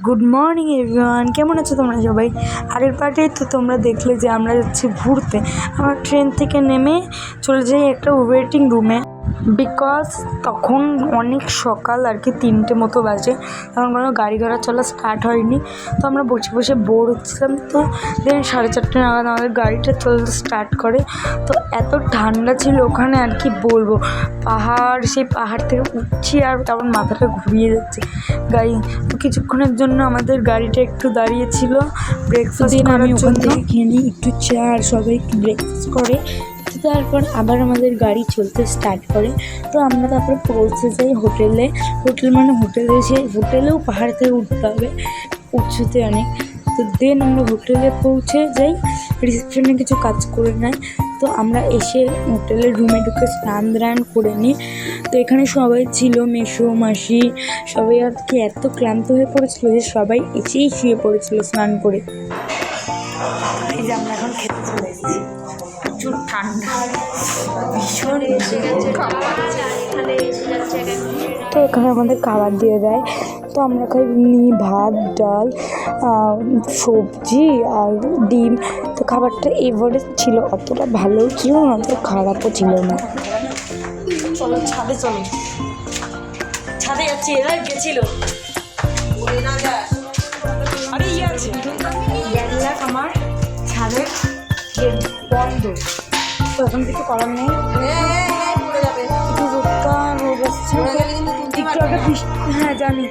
Good morning everyone, কেমন আছো তোমরা সবাই? আগের পার্টেই তো তোমরা দেখলে যে আমরা যাচ্ছি ঘুরতে। আমরা ট্রেন থেকে নেমে চলে যাই একটা ওয়েটিং রুমে, বিকজ তখন অনেক সকাল আর কি, 3টে মতো বাজে, তখন কোনো গাড়ি ঘোড়া চলা স্টার্ট হয়নি। তো আমরা বসে বসে বোর হচ্ছিলাম। তো দেন 4:30 নাগাদ আমাদের গাড়িটা চলতে স্টার্ট করে। তো এত ঠান্ডা ছিল ওখানে আর কি বলবো, সেই পাহাড় থেকে উঠছি আর তেমন মাথাটা ঘুরিয়ে যাচ্ছে গাড়ি। তো কিছুক্ষণের জন্য আমাদের গাড়িটা একটু দাঁড়িয়েছিল ব্রেকফাস্ট করার জন্য। খেয়ে নিই একটু চা, আর সবাই একটু ব্রেকফাস্ট করে। তারপর আবার আমাদের গাড়ি চলতে স্টার্ট করে। তো আমরা তারপরে পৌঁছে যাই হোটেলে। হোটেলেও পাহাড় থেকে উঠতে হবে, উঁচুতে অনেক। তো দেন আমরা হোটেলে পৌঁছে যাই, রিসেপশনে কিছু কাজ করে নেয়। তো আমরা এসে হোটেলের রুমে ঢুকে স্নান করে নিই। তো এখানে সবাই ছিল, মেসো মাসি সবাই আর কি এত ক্লান্ত হয়ে পড়েছিল যে সবাই এসেই শুয়ে পড়েছিল স্নান করে। এই যে আমরা এখন খেতে চলে এসেছি, প্রচুর ঠান্ডা, ভীষণ। তো এখানে আমাদের খাবার দিয়ে দেয়। তো আমরা নিই ভাত, ডাল, সবজি আর ডিম। তো খাবারটা এভারেজ ছিল, অতটা ভালোও ছিল না, অতটা খারাপও ছিল না। চলো ছাদে যাচ্ছি, এরা গেছিল। আরে আছে আমার ছাদের বন্ধ, তো এখন কিছু করার নেই। একটু রোদ আসছে, একটু একটা বৃষ্টি, হ্যাঁ জানি,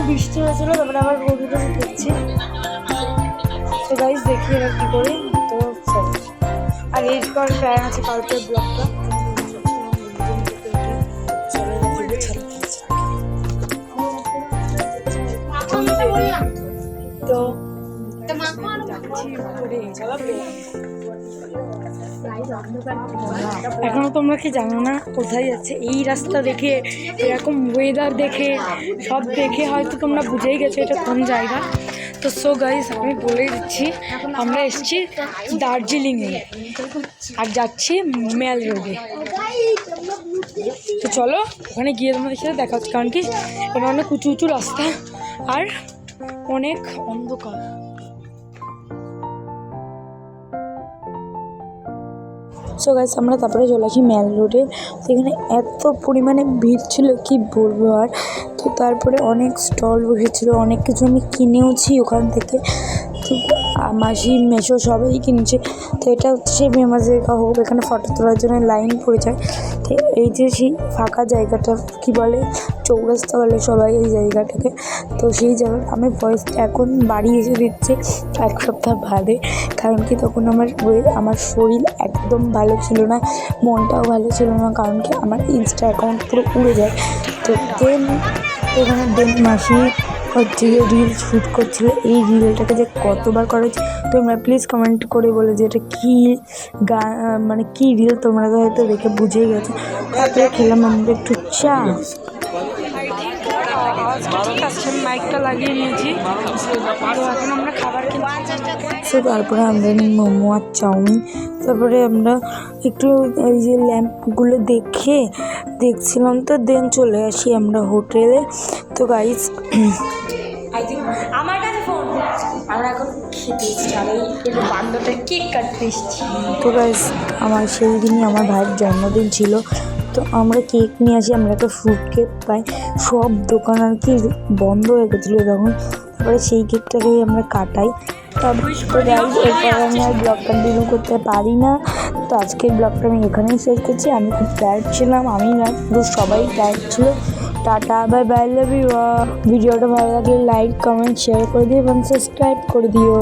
বৃষ্টি হয়েছিল, তারপরে আবার রোদ উঠে দেখছি। তো গাইস দেখি এবার কী করি। তো আর এরপর টাইম আছে কালকের ব্লগটা। তো এখনো তোমরা কি জানো না কোথায় যাচ্ছে? এই রাস্তা দেখে, এরকম ওয়েদার দেখে, সব দেখে হয়তো তোমরা বুঝেই গেছো এটা কোন জায়গা। তো সো গাইস আমি বলে দিচ্ছি, আমরা এসেছি দার্জিলিংয়ে আর যাচ্ছি মেল রোডে। তো চলো ওখানে গিয়ে তোমাদের সাথে দেখা হচ্ছে, কারণ কি ওখানে অনেক উঁচু উঁচু রাস্তা আর অনেক অন্ধকার। সো গাইস আমরা তারপরে চলে আসি মেল রোডে। তো এখানে এত পরিমাণে ভিড় ছিল কি বলবো আর। তো তারপরে অনেক স্টল বসেছিল, অনেক কিছু আমি কিনেওছি ওখান থেকে। তো মাসি মেসো সবাই কিনেছে। তো এটা হচ্ছে সেই ফেমাস জায়গা হোক, এখানে ফটো তোলার জন্য লাইন পড়ে যায়। তো এই যে সেই ফাঁকা জায়গাটা কি বলে, চৌরাস্তা বলে সবাই এই জায়গাটাকে। তো সেই জায়গাটা আমি ভয়েসটা এখন বাড়ি এসে দিচ্ছি 1 সপ্তাহ বাদে, কারণ কি তখন আমার শরীর একদম ভালো ছিল না, মনটাও ভালো ছিল না, কারণ কি আমার ইনস্টা অ্যাকাউন্ট পুরো উড়ে যায়। তো এখানে মাসি হচ্ছে যে রিল শ্যুট করছিল। এই রিলটাকে যে কতবার করেছে তোমরা প্লিজ কমেন্ট করে বলে যে এটা কী মানে কী রিল, তোমরা তো হয়তো দেখে বুঝেই গেছো। তারপরে খেলাম আমরা একটু চা। ঠিক আছে, মাইকটা লাগিয়ে নিয়েছি। তো এখন আমরা খাবার কিনছি। তারপরে আমরা নিই মোমো আর চাউমিন। তারপরে আমরা একটু এই যে ল্যাম্পগুলো দেখছিলাম। তো দেন চলে আসি আমরা হোটেলে। তো গাইস আমার কাছে ফোন, আমরা এখন খেতে এসেছি আর এই বান্ধবটা কেক কাটতে এসেছি। তো গাইস আমার সেই দিনই আমার ভাইয়ের জন্মদিন ছিল। তো আমরা কেক নিয়ে আসি, আমরা একটা ফ্রুট কেক পাই, সব দোকান আর কি বন্ধ হয়ে গেছিলো তখন। তারপরে সেই কেকটাকেই আমরা কাটাই। তারপরে গাইস এরপর আমি আর ব্লগ কন্টিনিউ করতে পারি না। তো আজকের ব্লগটা আমি এখানেই শেষ করছি। আমি খুব টায়ার্ড ছিলাম, আমি না পুরো সবাই টায়ার্ড ছিল। Tata, bye bye, love you. ভিডিওটা ভালো লাগলে লাইক, কমেন্ট, শেয়ার করে দিও এবং সাবস্ক্রাইব করে দিও।